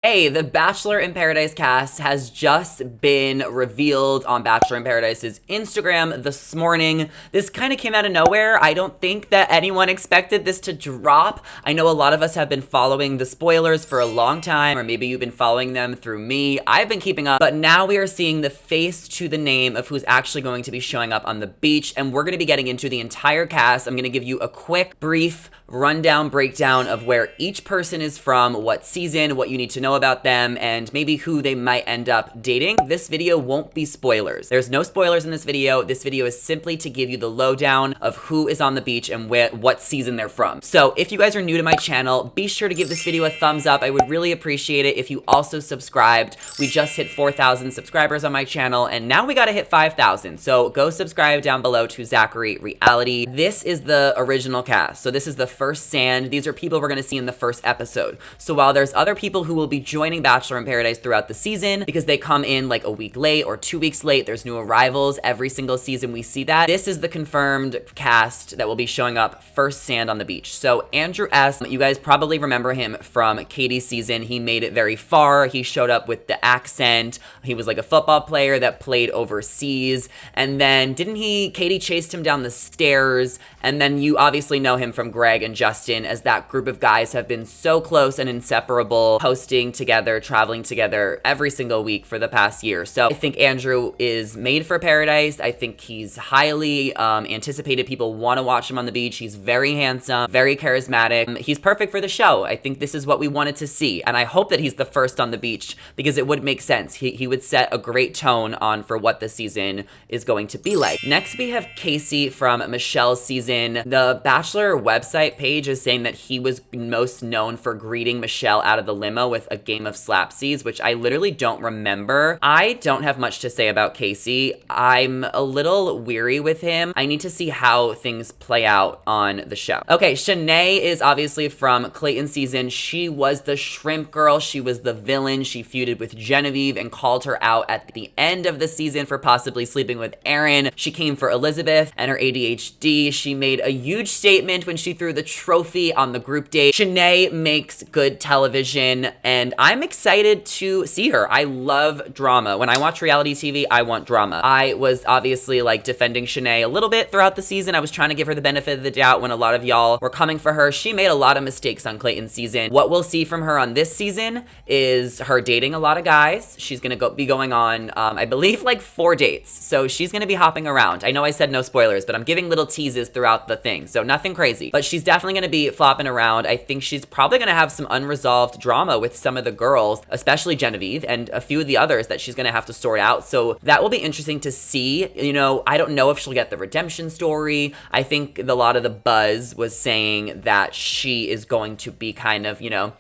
Hey, the Bachelor in Paradise cast has just been revealed on Bachelor in Paradise's Instagram this morning. This kind of came out of nowhere. I don't think that anyone expected this to drop. I know a lot of us have been following the spoilers for a long time, or maybe you've been following them through me. I've been keeping up, but now we are seeing the face to the name of who's actually going to be showing up on the beach, and we're going to be getting into the entire cast. I'm going to give you a quick, brief rundown breakdown of where each person is from, what season, what you need to know about them, and maybe who they might end up dating. This video won't be spoilers. There's no spoilers in this video. This video is simply to give you the lowdown of who is on the beach and what season they're from. So if you guys are new to my channel, be sure to give this video a thumbs up. I would really appreciate it if you also subscribed. We just hit 4,000 subscribers on my channel, and now we gotta hit 5,000. So go subscribe down below to Zachary Reality. This is the original cast. So this is the first sand. These are people we're going to see in the first episode. So while there's other people who will be joining Bachelor in Paradise throughout the season because they come in like a week late or 2 weeks late, there's new arrivals every single season. We see that. This is the confirmed cast that will be showing up first sand on the beach. So Andrew S., you guys probably remember him from Katie's season. He made it very far. He showed up with the accent. He was like a football player that played overseas. And then Katie chased him down the stairs. And then you obviously know him from Greg and Justin, as that group of guys have been so close and inseparable, hosting together, traveling together every single week for the past year. So I think Andrew is made for Paradise. I think he's highly anticipated. People want to watch him on the beach. He's very handsome, very charismatic. He's perfect for the show. I think this is what we wanted to see. And I hope that he's the first on the beach because it would make sense. He would set a great tone on for what the season is going to be like. Next, we have Casey from Michelle's season. The Bachelor website page is saying that he was most known for greeting Michelle out of the limo with a game of slapsies, which I literally don't remember. I don't have much to say about Casey. I'm a little weary with him. I need to see how things play out on the show. Okay, Shanae is obviously from Clayton's season. She was the shrimp girl. She was the villain. She feuded with Genevieve and called her out at the end of the season for possibly sleeping with Aaron. She came for Elizabeth and her ADHD. She made a huge statement when she threw the trophy on the group date. Shanae makes good television, and I'm excited to see her. I love drama. When I watch reality TV, I want drama. I was obviously like defending Shanae a little bit throughout the season. I was trying to give her the benefit of the doubt when a lot of y'all were coming for her. She made a lot of mistakes on Clayton's season. What we'll see from her on this season is her dating a lot of guys. She's gonna be going on, I believe, like 4 dates. So she's gonna be hopping around. I know I said no spoilers, but I'm giving little teases throughout the thing. So nothing crazy, but she's definitely gonna be flopping around. I think she's probably gonna have some unresolved drama with some of the girls, especially Genevieve and a few of the others that she's gonna have to sort out. So that will be interesting to see. You know, I don't know if she'll get the redemption story. I think a lot of the buzz was saying that she is going to be kind of, you know,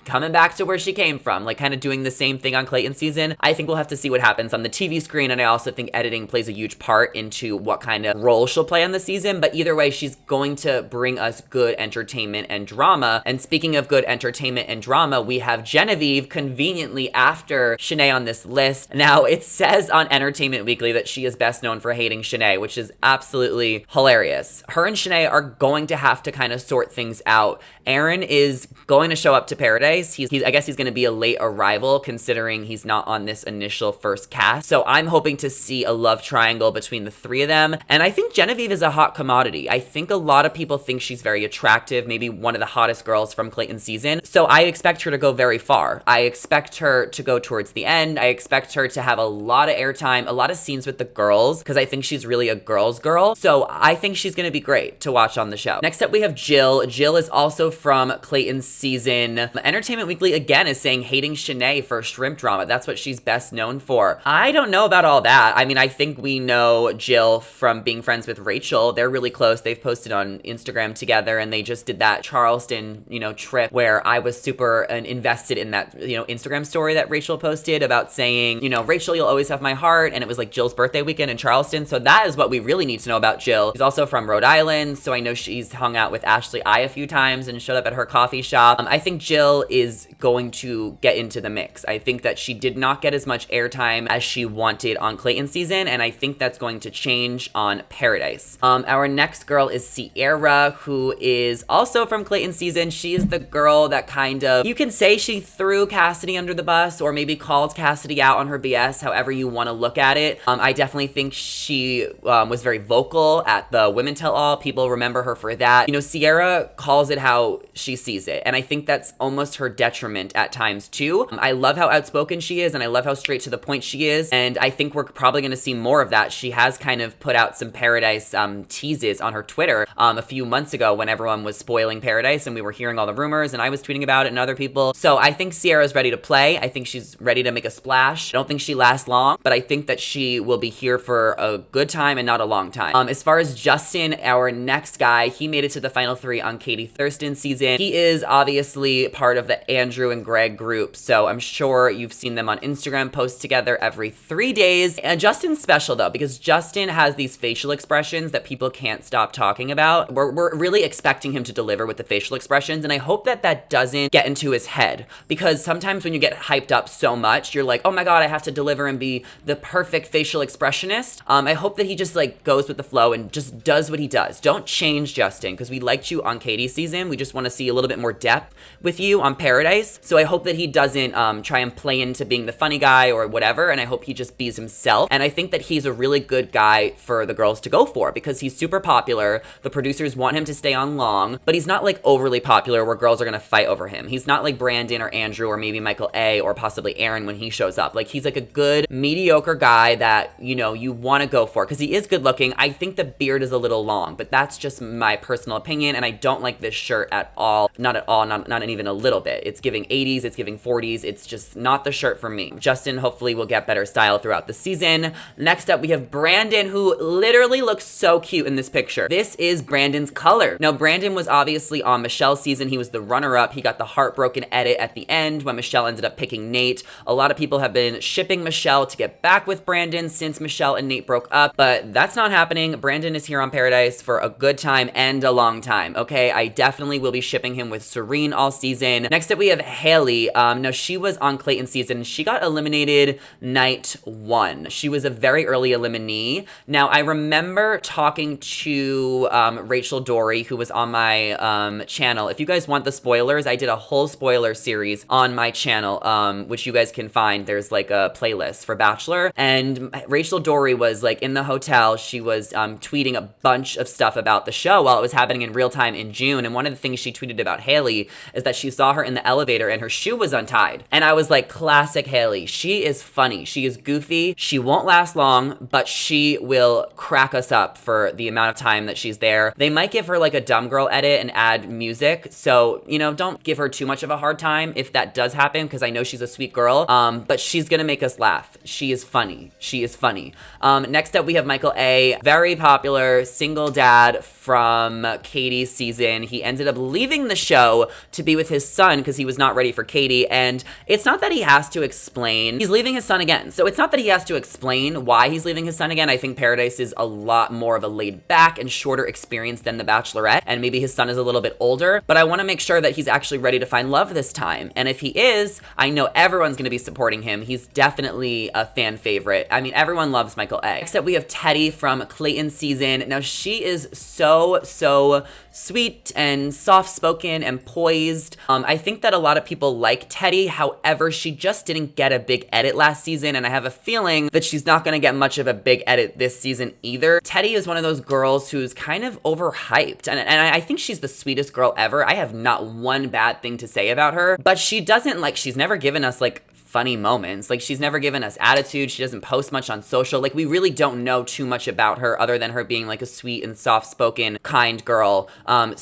coming back to where she came from, like kind of doing the same thing on Clayton's season. I think we'll have to see what happens on the TV screen, and I also think editing plays a huge part into what kind of role she'll play on the season, but either way, she's going to bring us good entertainment and drama. And speaking of good entertainment and drama, we have Genevieve conveniently after Shanae on this list. Now, it says on Entertainment Weekly that she is best known for hating Shanae, which is absolutely hilarious. Her and Shanae are going to have to kind of sort things out. Aaron is going to show up to Paradise. I guess he's going to be a late arrival considering he's not on this initial first cast. So I'm hoping to see a love triangle between the three of them. And I think Genevieve is a hot commodity. I think a lot of people think she's very attractive, maybe one of the hottest girls from Clayton's season. So I expect her to go very far. I expect her to go towards the end. I expect her to have a lot of airtime, a lot of scenes with the girls, because I think she's really a girl's girl. So I think she's going to be great to watch on the show. Next up, we have Jill. Jill is also from Clayton's season. Entertainment Weekly again is saying hating Shanae for shrimp drama. That's what she's best known for. I don't know about all that. I mean, I think we know Jill from being friends with Rachel. They're really close. They've posted on Instagram together, and they just did that Charleston, you know, trip where I was super invested in that, you know, Instagram story that Rachel posted about saying, you know, Rachel, you'll always have my heart. And it was like Jill's birthday weekend in Charleston. So that is what we really need to know about Jill. She's also from Rhode Island. So I know she's hung out with Ashley I a few times and showed up at her coffee shop. I think Jill is going to get into the mix. I think that she did not get as much airtime as she wanted on Clayton season, and I think that's going to change on Paradise. Our next girl is Sierra, who is also from Clayton season. She is the girl that kind of, you can say she threw Cassidy under the bus or maybe called Cassidy out on her BS, however you want to look at it. I definitely think she was very vocal at the Women Tell All. People remember her for that. You know, Sierra calls it how she sees it, and I think that's almost her detriment at times too. I love how outspoken she is, and I love how straight to the point she is, and I think we're probably going to see more of that. She has kind of put out some Paradise teases on her Twitter a few months ago when everyone was spoiling Paradise and we were hearing all the rumors and I was tweeting about it and other people. So I think Sierra's ready to play. I think she's ready to make a splash. I don't think she lasts long, but I think that she will be here for a good time and not a long time. As far as Justin, our next guy, he made it to the final 3 on Katie Thurston's season. He is obviously part of the Andrew and Greg group, so I'm sure you've seen them on Instagram post together every 3 days. And Justin's special though, because Justin has these facial expressions that people can't stop talking about. We're really expecting him to deliver with the facial expressions, and I hope that that doesn't get into his head, because sometimes when you get hyped up so much, you're like, oh my god, I have to deliver and be the perfect facial expressionist. I hope that he just like goes with the flow and just does what he does. Don't change, Justin, because we liked you on Katie's season. We just want to see a little bit more depth with you on Paradise. So I hope that he doesn't try and play into being the funny guy or whatever, and I hope he just bees himself. And I think that he's a really good guy for the girls to go for, because he's super popular. The producers want him to stay on long, but he's not like overly popular where girls are gonna fight over him. He's not like Brandon or Andrew or maybe Michael A or possibly Aaron when he shows up. Like, he's like a good mediocre guy that, you know, you want to go for, because he is good looking. I think the beard is a little long, but that's just my personal opinion, and I don't like this shirt at all. Not at all, not even a little bit. It's giving 80s, it's giving 40s. It's just not the shirt for me. Justin hopefully will get better style throughout the season. Next up, we have Brandon, who literally looks so cute in this picture. This is Brandon's color. Now, Brandon was obviously on Michelle's season. He was the runner-up. He got the heartbroken edit at the end when Michelle ended up picking Nate. A lot of people have been shipping Michelle to get back with Brandon since Michelle and Nate broke up, but that's not happening. Brandon is here on Paradise for a good time and a long time, okay? I definitely will be shipping him with Serene all season. Next up, we have Haley. Now, she was on Clayton season. She got eliminated night 1. She was a very early eliminee. Now, I remember talking to Rachel Dory, who was on my channel. If you guys want the spoilers, I did a whole spoiler series on my channel, which you guys can find. There's like a playlist for Bachelor, and Rachel Dory was like in the hotel. She was tweeting a bunch of stuff about the show while it was happening in real time in June, and one of the things she tweeted about Haley is that she saw her in the elevator and her shoe was untied. And I was like, classic Haley. She is funny. She is goofy. She won't last long, but she will crack us up for the amount of time that she's there. They might give her like a dumb girl edit and add music, so, you know, don't give her too much of a hard time if that does happen, because I know she's a sweet girl, but she's gonna make us laugh. She is funny. She is funny. Next up, we have Michael A. Very popular single dad from Katie's season. He ended up leaving the show to be with his son because he was not ready for Katie, and it's not that he has to explain. He's leaving his son again, so it's not that he has to explain why he's leaving his son again. I think Paradise is a lot more of a laid back and shorter experience than The Bachelorette, and maybe his son is a little bit older, but I want to make sure that he's actually ready to find love this time. And if he is, I know everyone's going to be supporting him. He's definitely a fan favorite. I mean, everyone loves Michael A. Next up, we have Teddy from Clayton season. Now, she is so sweet and soft-spoken and poised. I think that a lot of people like Teddy. However, she just didn't get a big edit last season, and I have a feeling that she's not going to get much of a big edit this season either. Teddy is one of those girls who's kind of overhyped, and I think she's the sweetest girl ever. I have not one bad thing to say about her, but she doesn't, like, she's never given us, like, funny moments. Like, she's never given us attitude. She doesn't post much on social. Like, we really don't know too much about her other than her being like a sweet and soft-spoken, kind girl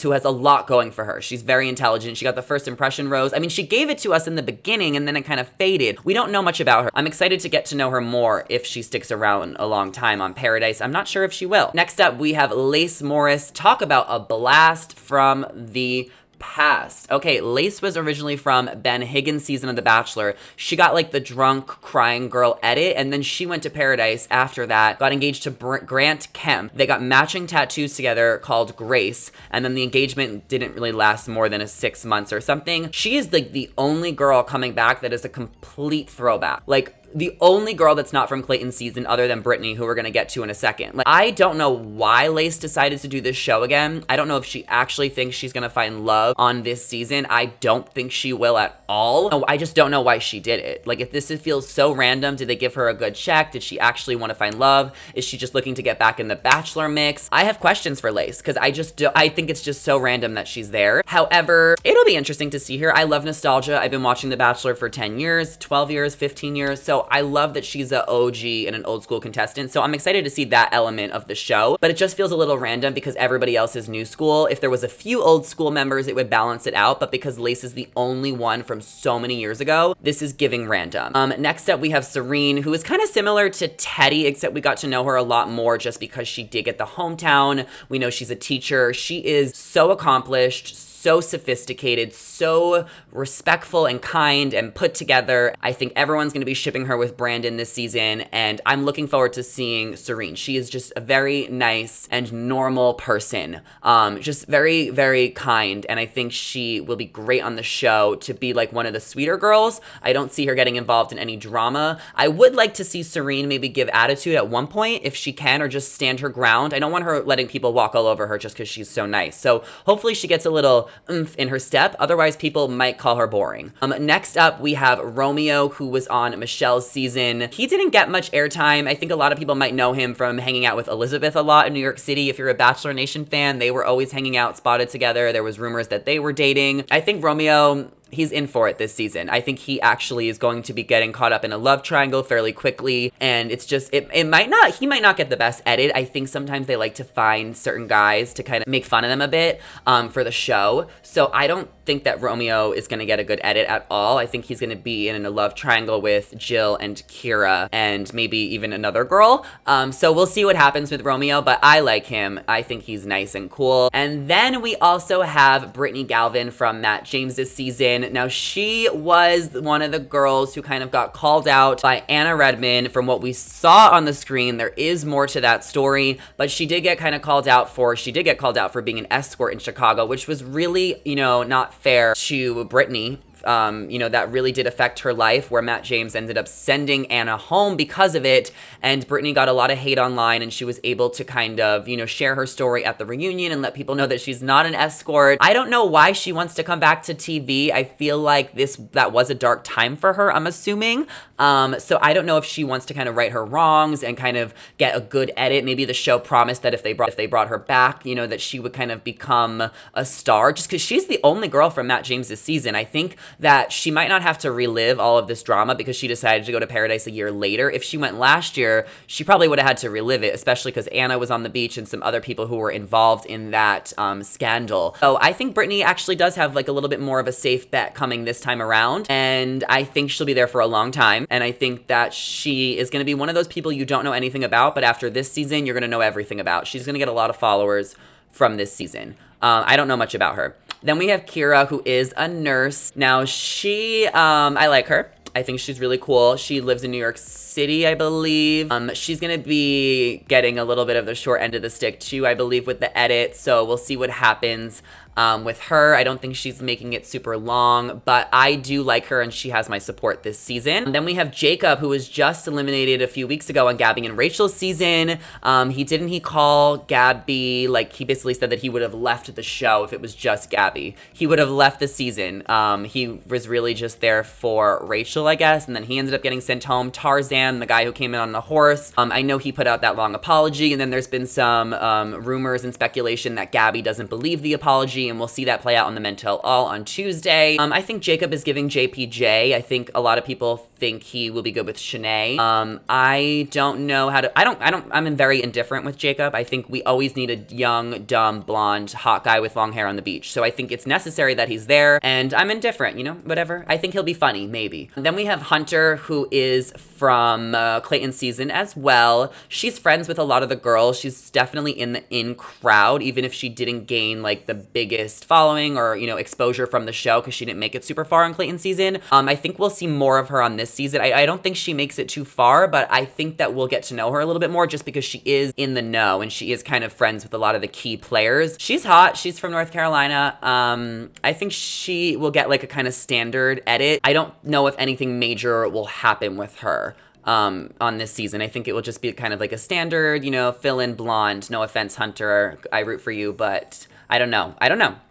who has a lot going for her. She's very intelligent. She got the first impression rose. I mean, she gave it to us in the beginning and then it kind of faded. We don't know much about her. I'm excited to get to know her more if she sticks around a long time on Paradise. I'm not sure if she will. Next up, we have Lace Morris. Talk about a blast from the past. Okay, Lace was originally from Ben Higgins' season of The Bachelor. She got like the drunk crying girl edit, and then she went to Paradise after that, got engaged to Grant Kemp. They got matching tattoos together called Grace, and then the engagement didn't really last more than 6 months or something. She is like the only girl coming back that is a complete throwback. Like, the only girl that's not from Clayton's season other than Brittany, who we're gonna get to in a second. Like, I don't know why Lace decided to do this show again. I don't know if she actually thinks she's gonna find love on this season. I don't think she will at all. No, I just don't know why she did it. Like, if this feels so random, did they give her a good check? Did she actually want to find love? Is she just looking to get back in the Bachelor mix? I have questions for Lace, because I think it's just so random that she's there. However, it'll be interesting to see her. I love nostalgia. I've been watching The Bachelor for 10 years, 12 years, 15 years, so I love that she's an OG and an old school contestant, so I'm excited to see that element of the show, but it just feels a little random because everybody else is new school. If there was a few old school members, it would balance it out, but because Lace is the only one from so many years ago, this is giving random. Next up, we have Serene, who is kind of similar to Teddy, except we got to know her a lot more just because she did get the hometown. We know she's a teacher. She is so accomplished, so sophisticated, so respectful and kind and put together. I think everyone's gonna be shipping her with Brandon this season, and I'm looking forward to seeing Serene. She is just a very nice and normal person. Just very, very kind, and I think she will be great on the show to be like one of the sweeter girls. I don't see her getting involved in any drama. I would like to see Serene maybe give attitude at one point if she can, or just stand her ground. I don't want her letting people walk all over her just because she's so nice. So hopefully she gets a little oomph in her step. Otherwise, people might call her boring. Next up, we have Romeo, who was on Michelle's season. He didn't get much airtime. I think a lot of people might know him from hanging out with Elizabeth a lot in New York City. If you're a Bachelor Nation fan, they were always hanging out, spotted together. There was rumors that they were dating. I think Romeo, he's in for it this season. I think he actually is going to be getting caught up in a love triangle fairly quickly, and it's just, he might not get the best edit. I think sometimes they like to find certain guys to kind of make fun of them a bit for the show. So I don't think that Romeo is going to get a good edit at all. I think he's going to be in a love triangle with Jill and Kira and maybe even another girl. So we'll see what happens with Romeo, but I like him. I think he's nice and cool. And then we also have Brittany Galvin from Matt James's season. Now, she was one of the girls who kind of got called out by Anna Redmond. From what we saw on the screen, there is more to that story, but she did get kind of called out for being an escort in Chicago, which was really, not fair to Brittany. That really did affect her life, where Matt James ended up sending Anna home because of it, and Brittany got a lot of hate online, and she was able to kind of, share her story at the reunion and let people know that she's not an escort. I don't know why she wants to come back to TV. I feel like that was a dark time for her, I'm assuming. So I don't know if she wants to kind of right her wrongs and kind of get a good edit. Maybe the show promised that if they brought her back, that she would kind of become a star, just because she's the only girl from Matt James's season. I think that she might not have to relive all of this drama because she decided to go to Paradise a year later. If she went last year, she probably would have had to relive it, especially because Anna was on the beach and some other people who were involved in that scandal. So I think Brittany actually does have like a little bit more of a safe bet coming this time around, and I think she'll be there for a long time. And I think that she is going to be one of those people you don't know anything about, but after this season, you're going to know everything about. She's going to get a lot of followers from this season. I don't know much about her. Then we have Kira, who is a nurse. Now, I like her. I think she's really cool. She lives in New York City, I believe. She's gonna be getting a little bit of the short end of the stick too, I believe, with the edit. So we'll see what happens with her. I don't think she's making it super long, but I do like her and she has my support this season. And then we have Jacob, who was just eliminated a few weeks ago on Gabby and Rachel's season. He call Gabby, like he basically said that he would have left the show if it was just Gabby. He would have left the season. He was really just there for Rachel, I guess, and then he ended up getting sent home. Tarzan, the guy who came in on the horse, I know he put out that long apology, and then there's been some rumors and speculation that Gabby doesn't believe the apology, and we'll see that play out on the Men Tell All on Tuesday. I think Jacob is giving JPJ. I think a lot of people think he will be good with Shanae. I don't know how to, I'm very indifferent with Jacob. I think we always need a young, dumb, blonde, hot guy with long hair on the beach. So I think it's necessary that he's there, and I'm indifferent, whatever. I think he'll be funny, maybe. And then we have Hunter, who is from Clayton's season as well. She's friends with a lot of the girls. She's definitely in the in crowd, even if she didn't gain like the biggest biggest following or, you know, exposure from the show because she didn't make it super far in Clayton's season. I think we'll see more of her on this season. I don't think she makes it too far, but I think that we'll get to know her a little bit more just because she is in the know and she is kind of friends with a lot of the key players. She's hot. She's from North Carolina. I think she will get like a kind of standard edit. I don't know if anything major will happen with her on this season. I think it will just be kind of like a standard, you know, fill-in blonde. No offense, Hunter. I root for you, but I don't know.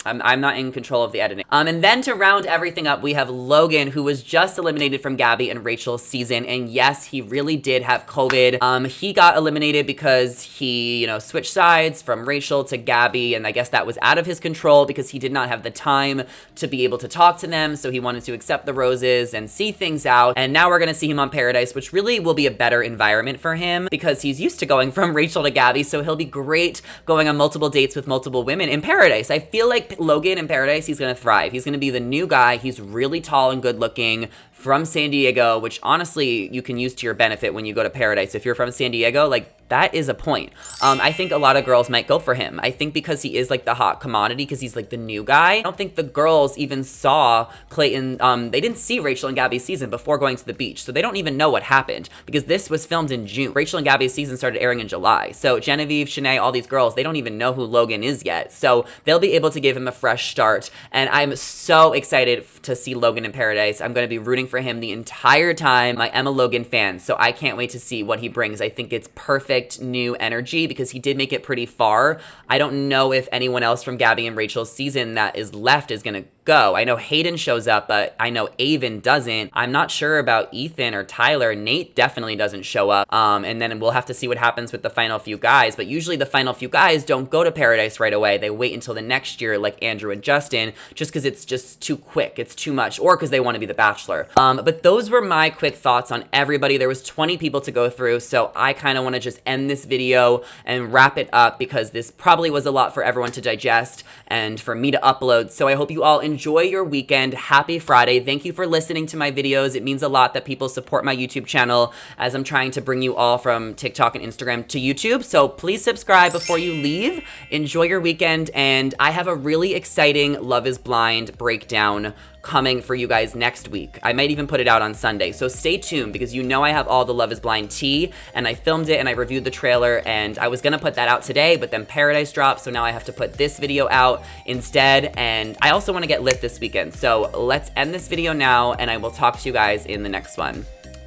I'm not in control of the editing. And then to round everything up, we have Logan, who was just eliminated from Gabby and Rachel's season. And yes, he really did have COVID. He got eliminated because he, you know, switched sides from Rachel to Gabby. And I guess that was out of his control because he did not have the time to be able to talk to them. So he wanted to accept the roses and see things out. And now we're going to see him on Paradise, which really will be a better environment for him because he's used to going from Rachel to Gabby. So he'll be great going on multiple dates with multiple women in Paradise. I feel like Logan in Paradise, he's gonna thrive. He's gonna be the new guy. He's really tall and good looking from San Diego, which honestly you can use to your benefit when you go to Paradise. If you're from San Diego, like that is a point. I think a lot of girls might go for him. I think because he is like the hot commodity because he's like the new guy. I don't think the girls even saw Clayton. They didn't see Rachel and Gabby's season before going to the beach. So they don't even know what happened because this was filmed in June. Rachel and Gabby's season started airing in July. So Genevieve, Shanae, all these girls, they don't even know who Logan is yet. So they'll be able to give him a fresh start. And I'm so excited to see Logan in Paradise. I'm going to be rooting for him the entire time. I am a Logan fan, so I can't wait to see what he brings. I think it's perfect new energy because he did make it pretty far. I don't know if anyone else from Gabby and Rachel's season that is left is going to go. I know Hayden shows up, but I know Avon doesn't. I'm not sure about Ethan or Tyler. Nate definitely doesn't show up. And then we'll have to see what happens with the final few guys. But usually the final few guys don't go to Paradise right away. They wait until the next year, like Andrew and Justin, just because it's just too quick. It's too much, or because they want to be the Bachelor. But those were my quick thoughts on everybody. There was 20 people to go through, so I kind of want to just end this video and wrap it up because this probably was a lot for everyone to digest and for me to upload. So I hope you all enjoy your weekend. Happy Friday. Thank you for listening to my videos. It means a lot that people support my YouTube channel as I'm trying to bring you all from TikTok and Instagram to YouTube. So please subscribe before you leave. Enjoy your weekend. And I have a really exciting Love is Blind breakdown coming for you guys next week. I might even put it out on Sunday. So stay tuned because you know I have all the Love is Blind tea and I filmed it and I reviewed the trailer and I was gonna put that out today, but then Paradise dropped. So now I have to put this video out instead. And I also want to get lit this weekend. So let's end this video now and I will talk to you guys in the next one.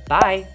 Bye.